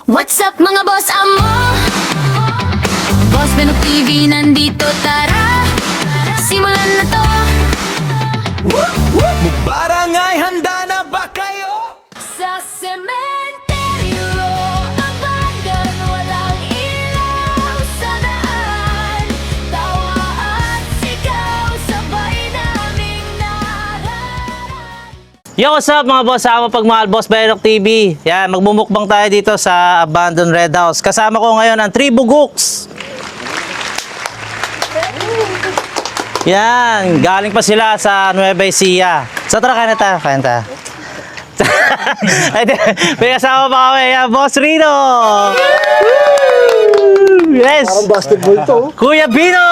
What's up mga boss amo? Boss Benok TV nandito, tara simulan na to. Barangay, handa na ba kayo? Sa sementeryo ang bagan, walang ilaw sa daan. Tawa at sigaw, sabay naming naharap. Yo, what's up mga boss? Sama pagmahal, Boss Benok TV. Yan, magmumukbang tayo dito sa Abandoned Red House. Kasama ko ngayon ang Tribu Gooks. Yan, galing pa sila sa Nueva Ecija. So tara, kain na tayo, kain tayo. May kasama pa kami, yan, Boss Rino. Yes! Parang basketball to. Kuya Bino!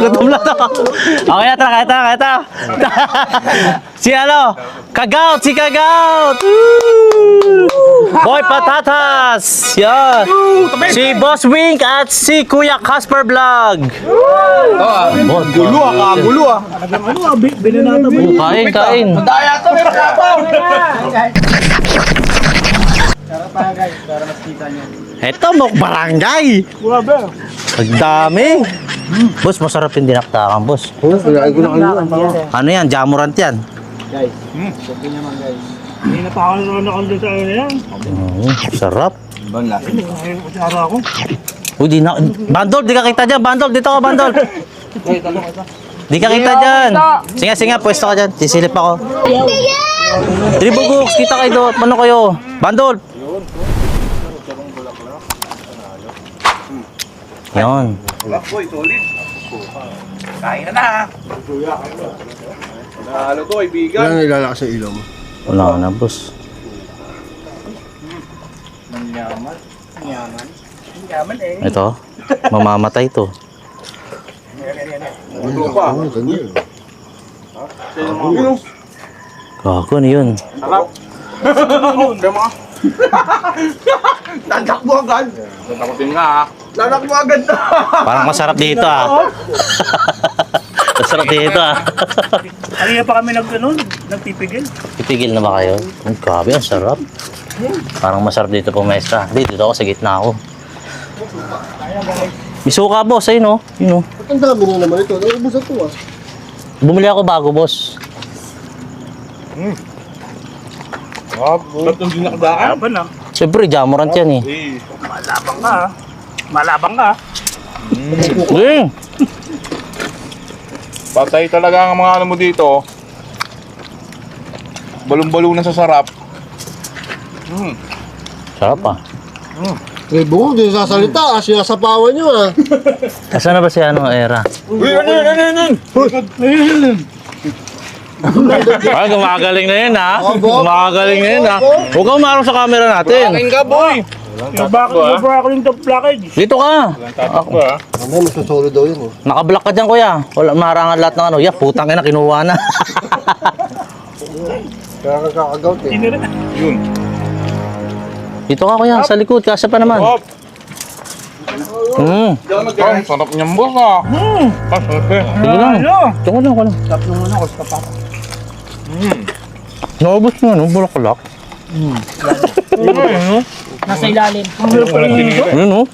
Gutom na to. Okay na, tara, kaya tayo. Si ano? Kagaut, si Kagaut! Boy Patatas! Yan! Si Boss Wink at si Kuya Casper Vlog! Gulo ah, kagulo ah. Kain. Daya to, meron ka pa! Eto, mukbarangay! Ang dami! Boss, masarap yung dinaktakan, boss. Kailangan ko na kanina. Ano yan? Jamurant yan. Guys, sabi naman guys. Hindi na pa ako nanonood doon sa ano yan. Sarap. Ibang lasa. Ngayon ko sa araw ko. Uy, di na... Bandol, di ka kita dyan. Bandol, dito ka, Bandol. Di ka kita dyan. Singa, pwesto ka dyan. Sisilip ako. Tribu Gooks, kita kayo doon. Ano kayo? Bandol. Yun. Uy, solid. Kain na na. Nahalo to, kaibigan. Kailangan ilalakas sa ilaw mo. Wala na, boss. Yaman eh. Ito, mamamatay to. Ano pa? Ganda yun. Gago, ano yun? Sarap. Dama. Nadak mo agad. Takutin nga ha. Nadak mo agad na. Parang masarap dito, ah. Masarap dito, ah. Kanina pa kami nagpipigil. Pipigil na ba kayo? Ang grabe, ang sarap. Parang masarap dito po, maestra. Dito ako, sa gitna ako. May suka, boss. Ayun, oh. Yun, oh. Ba't ang dami na naman ito? Naubusan to ah. Bumili ako bago, boss. Tatlong dinakdaan. Laban ah. Siyempre, jamorant yan, eh. Malabang ka ah. Malabang ka ah. Mm. Patay talaga ang mga ano mo dito. Balong-balong na sa sarap. Sarap, ah. Tribo, hindi sasalita ah. Sinasapawan nyo ah. Asan na ba si ano, Era? Uy, ano yun? Ay, gumagaling na yun, ha? Obo. Gumagaling na yun, ha? Huwag kang umarong sa camera natin. Kain ka, boy. Bakit ako yung top package? Dito ka. Tatakbo ha. Ano, masusolo daw yun eh. Nakablock ka dyan, kuya. Wala marangan lahat ng ano. Ya, putang ina, kinuha na. Kaya kakagaw eh. Yun. Dito ka, kuya. Sa likod. Kasya pa naman. Hop. Hmm. Ang sarap niyang boss ha. Sarap eh. Sige lang. Ito ko lang, ko lang. Naubos mo, ano? Bulaklak. Nasa ilalim. Yun, oh.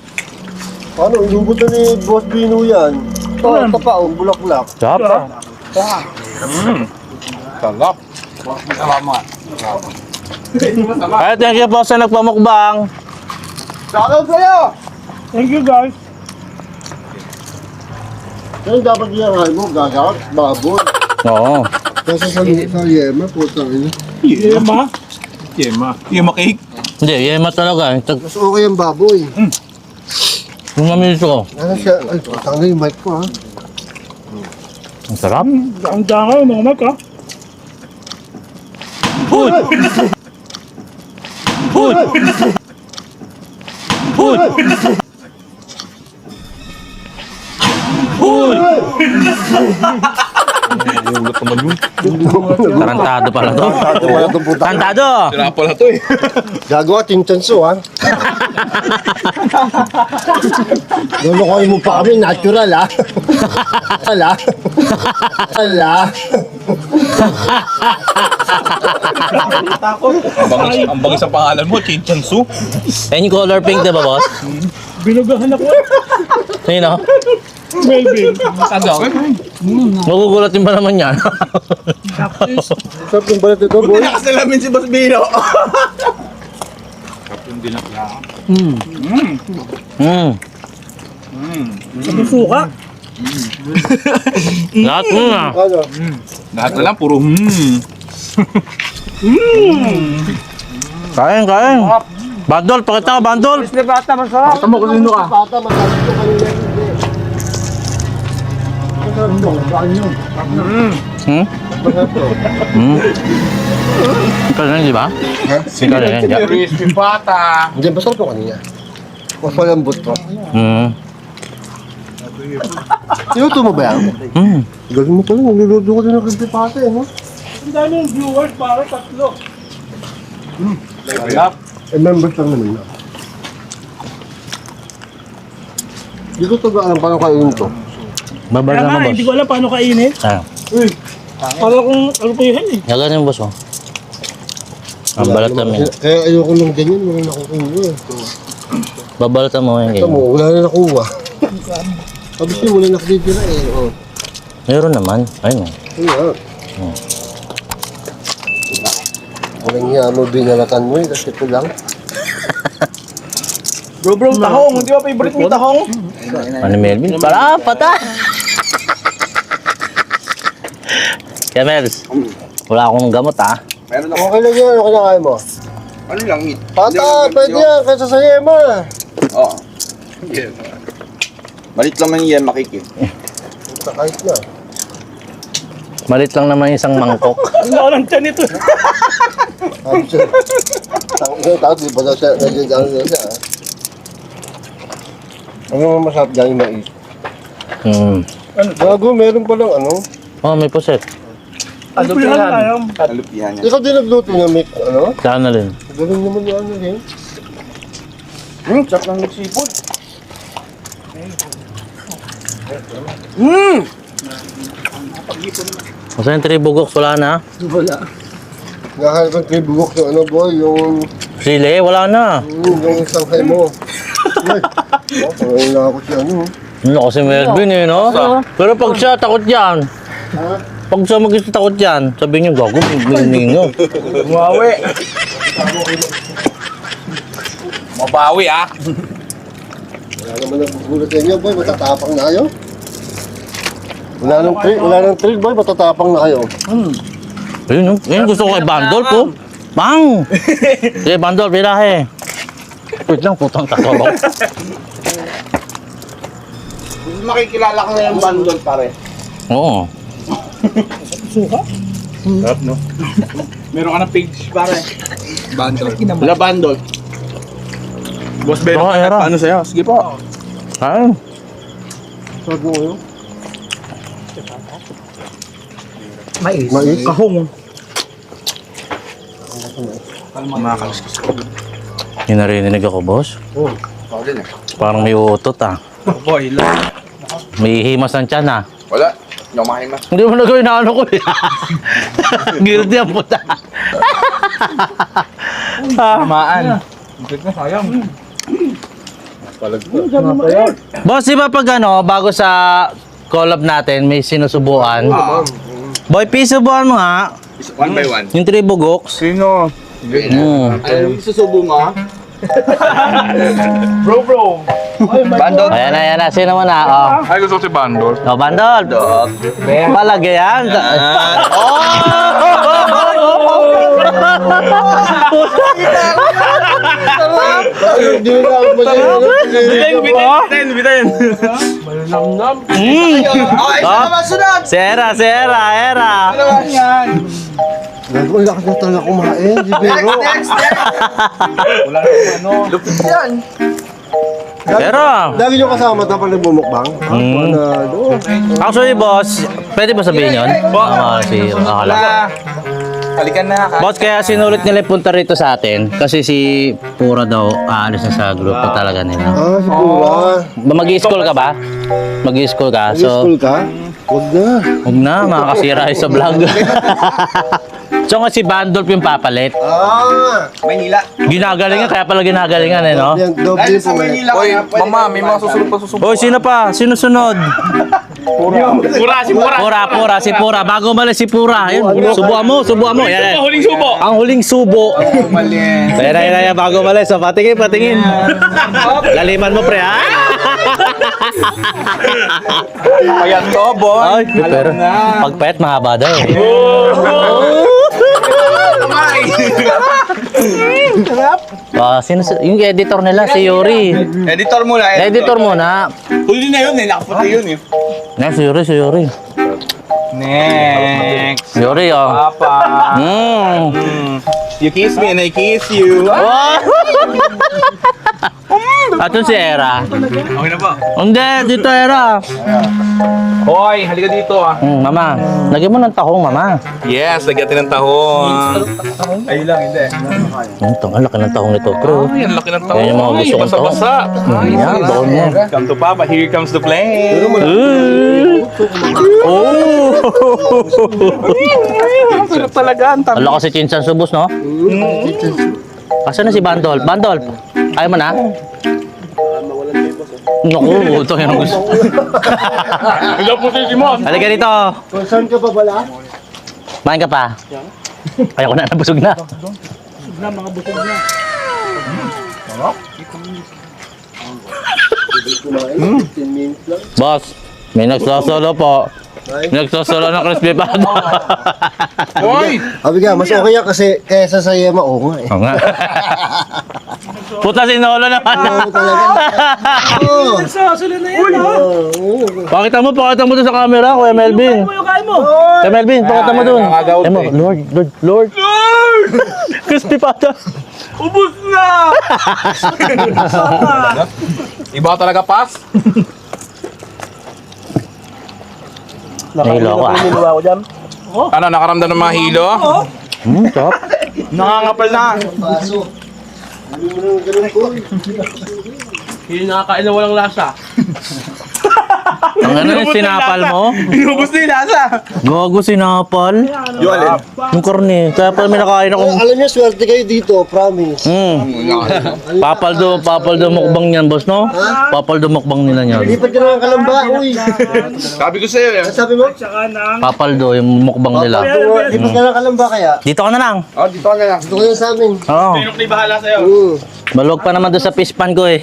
Ano, inubot na ni Boss Bino yan. Ito pa, oh, bulaklak. Sarap. Sarap. Ay, thank you po sa nagpamukbang. Shoutout sa'yo! Thank you guys. Kaya dapat iyangahan mo, gagawat, baboy. Oo. Kasi sa yema, putang ina. Yema. Yema cake. Hindi, yema talaga. Mas okay ang baboy. Yung mamilis ko. Ano siya? Ay, putang ina yung mic ko ha. Ang sarap. Ang dangay mga mic ah. Hood! Hood! Hood! Hood! Nagulat naman yun. Tarantado pala to. Tato pala itong puta. Tarantado! Sira pala to eh. Gagawa, chinchanso ha. Lulukoy mo pa kami, natural ha. Ala. Ala. Ang bangis ang pangalan mo, Chinchansu. Any color pink na ba, boss? Binugahan ako. Ayun o. Maybe. Magugulat din pa naman yan. Sarap yung balat ito, boy. Nakasalamin si Boss Bino. Sabi suka. Lahat mo na. Ano? Lahat na lang, puro Kain, kain. Bandol, pakita ka, bandol. Bata, masarap to kanina hindi. Masarap to, baka yun. Hmm? Masarap to. Hmm? Ikaw na, di ba? Ikaw na, di ba? crispy pata. Hindi, masarap to kanina. Mas malambot to. Hmm. Tinuto mo ba yan? Hmm. Galing mo pala, niluluto ko din ng crispy pata eh, no? Ang daming viewers para tatlo. Eh, members lang naman na. Hindi ko ito alam paano kainin to. Babal Kaya na nga, mo, boss. hindi ko alam paano kainin. Ah. Para kung ano pa yun eh. Yagan yung boss mo. Ang balat namin. Kaya ayoko lang ganyan, wala na nakukuha eh. Babalatan mo yung Ito mo, ganyan. wala na nakuha. Sabi siya, wala nakatitira eh. Oh. Meron naman. Ayun o. Ayun nga. Walang niya mo binalatan mo eh, kasi ito lang. Bro, tahong. Hindi ba favorite mo tahong? Ano Melvin? Para, patay! Kaya Mels, wala akong gamot ah. Meron ako. Okay lang yan, okay lang kaya mo. Ano lang, meat? Pata, pwede yan, kaysa sa yema. Oo. Malit lang man yan, makiki. Kahit na. Malit lang naman isang mangkok. Ang laki ng tiyan ito. Sabi siya, tapos di ba daw siya, nandiyan siya. Ano naman masarap dyan yung mais? Hmm. Bago, meron palang ano. Oh, may puset. Ano pa yan? Alupihan niya. Ikaw din nagluto na may ano? Saan na rin? Galing naman yung ano rin. Sarap ng sipon. Masa yung tribugok? Wala na? Nahanap ang tribugok yung ano boy, yung Sili? Wala na. yung sangkay mo. Ay, pangayin na ako siya ano. Ano kasi Melvin eh, no? Pero pag siya takot yan. Pag siya mag-isa takot yan, sabihin niyo, gago, bilinig nyo. Mabawi. Mabawi ah. Wala naman nagbugulat sa inyo boy, matatapang na kayo. Wala nang thrill boy, matatapang na kayo. Ayun, no? Ayun, gusto ko kay Bandol po. Bang! Sige, Bandol, pirahe. Wait lang, putang tatawa ko. Makikilala ko na yung bandol pare. Oo. Suka? Sarap no? Meron ka ng page pare. Bandol. Wala bandol. Boss Ben, Oo, era. paano sa'yo? Sige po. Ay, Sabi mo kayo? Mais. Mais? Kahong. Mga kaliskis ko. yung narinig ako, boss. Oo. Ako din eh. Parang may utot ah. Boy, May himas ng tiyan ah. wala. Hindi ako makain ma. Hindi mo nagawin na ano ko eh. Guilty ang puta. Tamaan. Sayang. Boss, di ba pag ano, bago sa collab natin, may sinusubuan? Boy, subuhan mo nga. One by one. Yung tribugoks. Sino? Ay, susubo mo ah? Bro. Bandol. Ayan na. Sino mo na? Oh. Ay, gusto ko si Bandol. Oh, Bandol. Palagi yan. Hindi mo na ako Bitain. Sera. Gago, lakas na talaga kumain. Si Bero. Wala naman ano. Lupit yan. Pero, Lagi nyo kasama tapos nagbumukbang? Panalo. actually, boss, pwede ba sabihin yun? Si Akala. Halikan na. Boss, kaya sinulit nila yung punta rito sa atin kasi si Pura daw aalis na sa grupo talaga nila. Ah, siguro. Mag-i-school ka ba? Mag-i-school ka? School ka? Huwag na. Huwag na, makakasira kayo sa vlog. So nga si Bandolf yung papalit. Ah! Maynila. Ginagalingan, kaya pala ginagalingan eh, no? Yan, doble Dahil po sa eh. Maynila Oy, kaya pwede mama, may mga susunod pa susunod. Hoy, sino pa? Sino sunod? Pura, si Pura. Pura, si Pura. Bago umalis si Pura. Ayun, subuan mo. Yan, yan. Huling subo. Ang huling subo. Mali. Ayan, bago umalis. So, patingin. Laliman mo, pre, ha? Ayan to, boy. Ay, pero pagpayat mahaba daw. Sino yung editor nila si Yuri. Editor mo na. Editor muna. Huli na yun eh. Nakaputi yun eh. Si Yuri. Next. Yuri, oh. Papa. You kiss me and I kiss you. At yun si Era. Okay na po. Hindi, dito Era. Hoy, halika dito ah. Mama, lagyan mo ng tahong, mama. Yes, lagyan ng tahon. Ayun lang, hindi. Ito, ang laki ng tahong nito, bro. Ay, ang laki ng tahon. Yan yung mga gusto kong tahong. Basa-basa. Yan, doon mo. Come to Papa, here comes the plane. Oh! Sarap talaga. Ang tabi. Wala kasi Chinsan Subos, no? Asan na si Bandolf? Bandolf, ayaw mo na? Naku, ito yung gusto. Wala po si Simon. Halika dito. Saan ka pa pala? Main ka pa. Ayaw ko na, nabusog na. Na, mga busog na. Kumain, 15 minutes lang. Boss, may nagsasolo po. Nagsasolo ng crispy pata. Hoy! Sabi ka, mas okay yan kasi kesa sa Yema, oo nga eh. Oo nga. Puta sinolo naman. Oo talaga. Oo. Sasalo na yan, ha? Pakita mo doon sa camera, Kuya Melvin. Kain mo. Kuya Melvin, pakita mo doon. Eh mo, Lord. Crispy pata. Ubus na! Iba ka talaga, Pas. Nahilo ako ah. Niliwa ko dyan. Ano, nakaramdam ng mga hilo? Top. Nangangapal na. Paso. Hindi mo nang ganun po. Hindi nakakain na walang lasa. Ang ano yung sinapal mo? Inubos na yung lasa. Gago sinapal. Yung alin? Yung karne. Kaya pala may nakain akong... Alam niyo, swerte kayo dito, promise. Papaldo mukbang niyan, boss, no? Papaldo mukbang nila niyan. Lipat ka na ng kalamba, uy. Sabi ko sa'yo, Ano sabi mo? Tsaka ng... Papaldo yung mukbang nila. Lipat ka ng kalamba kaya. Dito ka na lang. Oh, dito ka na lang. Dito ko yan sa amin. Oo. Sinok ni bahala sa'yo. Malog pa naman doon sa fish pan ko eh.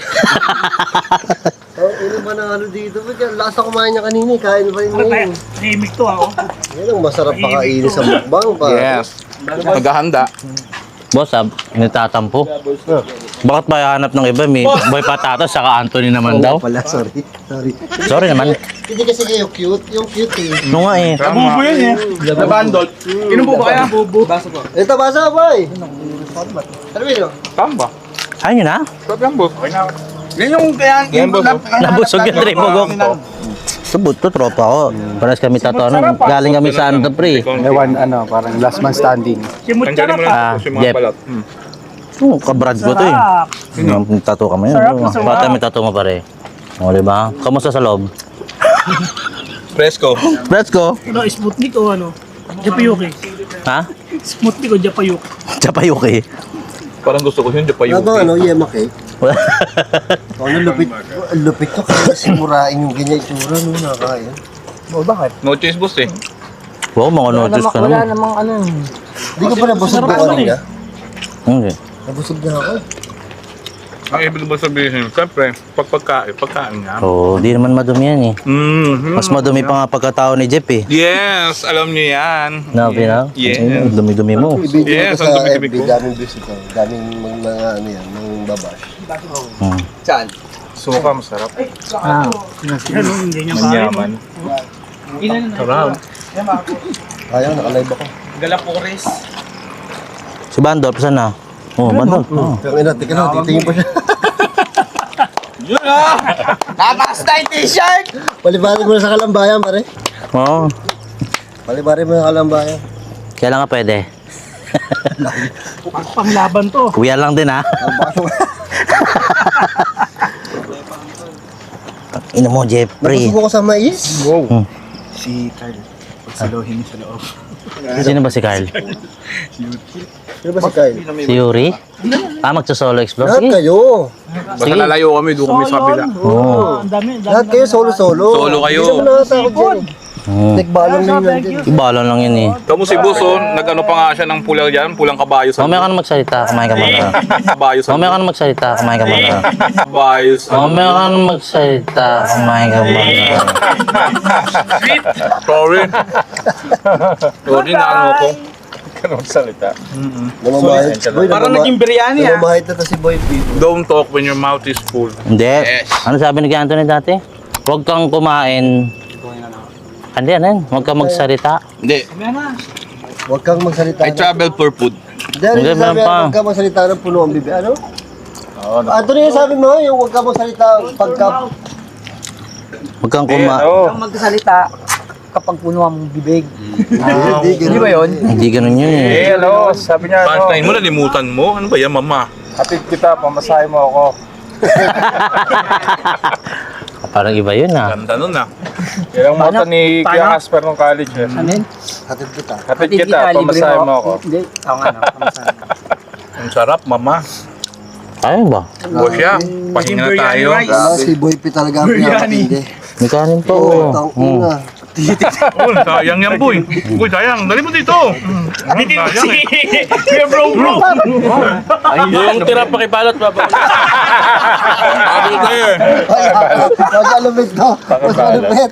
Ano ba na ano dito? Ba't lasa kumain niya kanina, kain pa rin ngayon. Tahimik to, ako. Yan ang masarap pakainin sa mukbang pa. Yes. Maghahanda. Boss, nitatampo. Bakit ba hanap ng iba? May Boy Patatas, saka Anthony naman daw. Pala, sorry. Sorry naman. Hindi kasi kayo cute. Yung cute eh. No nga eh. Bubo yun eh. Na bandol. Inom po ba kaya? Baso po. Ito, basa ba eh? Ano yun? Tamba. Ayun yun ha? Sarap yan, boss. Yan yung kaya... Yan, boss. Nabusog yung tripogok ko. Subot to, tropa ko. Paras kami tato. Galing kami sa Ando Pre. Ewan, ano, parang last man standing. Simutsara Tanggalin mo pa. lang yung mga Jeff. balat. Kabrad ko to eh. Yung tato ka mo yun. Bata may tato mo pare. O, diba? Kamusta sa loob? Fresco. Let's go. Ano, Sputnik o ano? Japayuki. Ha? Sputnik o Japayuki. Chapayuki. Parang gusto ko yun, di pa Ano yung... ba, ano, Yema cake? Ano, lupit ko kasi simurain yung ganyan itsura, no, nakakaya. No choice, boss eh. Wow, mga notice ka naman. Hindi ko pa nabusog na kanina. Hindi. Nabusog na ako. Ang ibig mo sabihin, siyempre, pagkain nga. Oo, di naman madumi yan eh. Mm-hmm. Mas madumi pa nga pagkatao ni Jeff eh. Yes, alam niyo yan. Nabi na? Yes. Ayun, dumi-dumi mo. Ibigay Yes, ko ang sa dumi-dumi FB, ko. daming views ito. Daming mga ano yan, mga babash. Hmm. Saan? Suka, masarap. Ano, hindi niya Manyaman. Ayaw, nakalive ako. Galapores. Si Bandolp, saan na? Oh, Bandolp. Oh. Pero ina, tika lang, titingin pa siya. Napaka-style t-shirt! Palibari mo na sa kalambayan, pare. Oo. Palibari mo na sa kalambayan. Kaya lang nga pwede. Panglaban to. Kuya lang din ha. Ino mo, Jeffrey. Masubo ko sa mais. Si Carl. Pagsalohin niyo sa loob. Sino ba si Carl? Sino ba si Kyle? Si Yuri? Magsa-solo explore? Lahat Sige. kayo. Basta lalayo kami, doon kami sa kabila. Oo. Ang dami. Lahat kayo solo-solo. Solo kayo. Hindi naman nakatakot dyan. Nagbalong na yun din. Ibalon lang yun eh. Tamo si Buson, nag-ano pa nga siya ng pulang dyan, pulang kabayo sa Mamaya ka na magsalita, kumain ka muna. kabayo sa Mamaya ka na magsalita, kumain ka muna. kabayo sa Mamaya ka na magsalita, kumain ka muna. Sorry. Sorry na ano ko. Namamahit. Boy, Parang naging biryani ah. namamahit na to si Boy P. Don't talk when your mouth is full. Hindi. Ano sabi ni Kuya Anthony dati? Huwag kang kumain. Hindi, ano yun? Huwag kang magsalita. Hindi. Huwag kang magsalita. I travel for food. Dahil Hindi, sabi meron pa. huwag kang magsalita ng puno ang bibig. Ano? Anthony, yung sabi mo, yung huwag kang magsalita pagka... Huwag kang kumain. magsalita kapag puno ang bibig. Hindi ba yun? Hindi ganun yun eh. Hello, sabi niya, Punchline mo, nalimutan mo. Ano ba yan, mama? hatid kita, pamasahe mo ako. Parang iba yun ah. Ganda nun ah. Yan ang motto ni Kuya Casper nung college. Eh. Amin? Hatid kita. Hatid kita, pamasahe mo ako. Hindi, ako nga. Ang sarap, mama. Ayun ba? O siya, pahinga na tayo. Si Boy P talaga ang pinakatindi. May kanin pa Oo, oh. tangina. Uy, sayang yan, boy. Uy, sayang. Dali mo dito. Dito si... Kuya bro. Yung tira pakibalot pa ba? Sabi ko eh. Mas malupit daw. Mas malupit.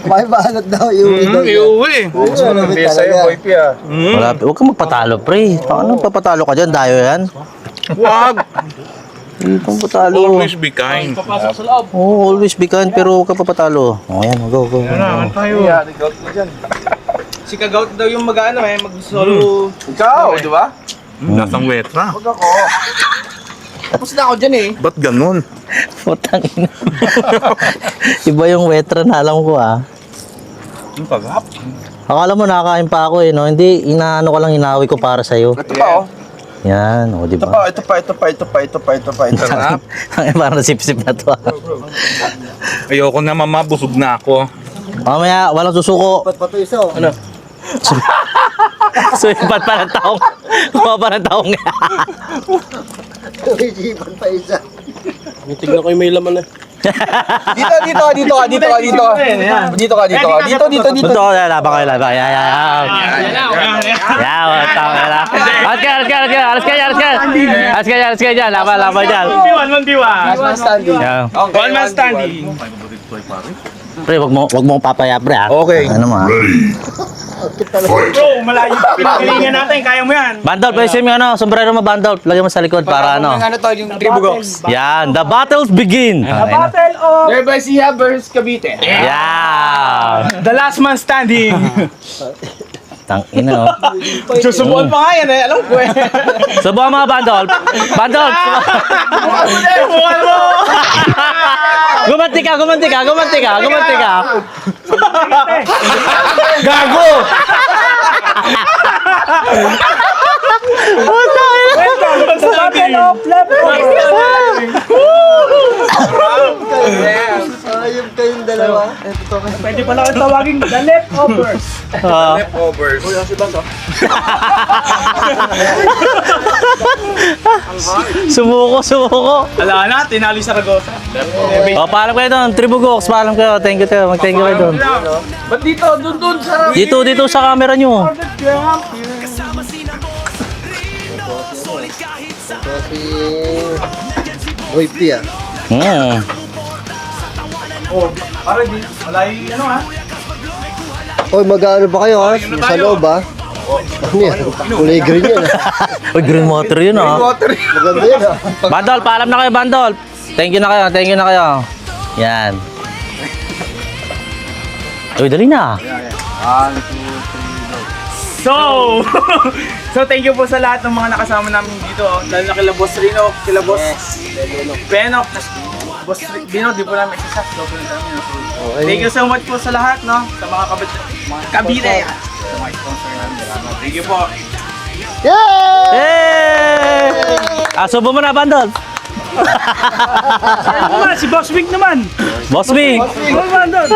May balot daw yung ino. Iuwi. Mas malupit Hindi sa'yo, talaga. Boy P ah. Wala, huwag kang magpatalo pre. Paano papatalo ka dyan? Dayo yan. Wag. Huwag kang patalo. Always be kind. Oh, always be kind pero huwag kang papatalo. Oh, yan, go. Ano tayo? Si Kagaut daw yung mag-ano mag-solo. Ikaw, di ba? Nasang wetra. Tapos na ako dyan eh. Ba't ganun? Putang ina. Iba yung wetra na alam ko ah. Ang pagap. Akala mo nakakain pa ako eh, no? Hindi, inaano ko lang, inawi ko para sa'yo. Ito pa oh. Yan, o, di ba? Ito pa. Sarap. Parang nasip-sip na to ah. Ayoko na, mama. Busog na ako. Mamaya, walang susuko. Pato isa oh. Ano? So, ipat pa ng taong. Kuha pa ng taong. Isipan pa isa. Dito ka. Dito ka, labang kayo. Yan. Yan, tama ka na. Alas ka dyan. Laban dyan. 1v1. Yan. One man standing. Pre, wag mo papaya, pre ah. Okay. Ano mo ah. Bro, malayo pa pinagalingan natin. Kaya mo yan. Bandol, pwede mo ano, sombrero mo bandol. Lagyan mo sa likod para ano. Ano to, yung Tribugox. Yan, the battles begin. Battle of Thereby Siha versus Cavite. Yan. the last man standing. Tang ina oh. Susubuan pa nga yan eh, alam ko eh. Subukan mga bandol. Bandol. Subukan mo. Gumanti ka. Gago. Welcome sa Battle of Left. Ayun kayong dalawa. Pwede pala kang tawagin the leftovers. Leftovers. Sumuko. Ala na, tinali sa Ragosa. O, paalam kayo doon. Tribugox, paalam kayo. Thank you kayo. Mag-thank you kayo doon. Ba't dito? Dun sa... Dito sa camera nyo. Ito si Boy P ah. Para di, malay ano ha? Hoy, mag-ano ba kayo ha? Sa loob ha? Ano yan? Kulay green yan ha? Uy, green water yun ah. Water. Maganda yan ha? Bandol, paalam na kayo, Bandol. Thank you na kayo. Yan. Uy, dali na. So thank you po sa lahat ng mga nakasama namin dito. Lalo na kila Boss Rino, kila Boss Penok, Boss Bino, di po namin isa sobrang dami. Thank you so much po sa lahat, no? Sa mga kabila yan. Sa mga sponsor namin. Thank you po. Yay! Subo mo na, Bandol. Ano naman, si Boss Wing naman. Boss Bing. Ano naman doon?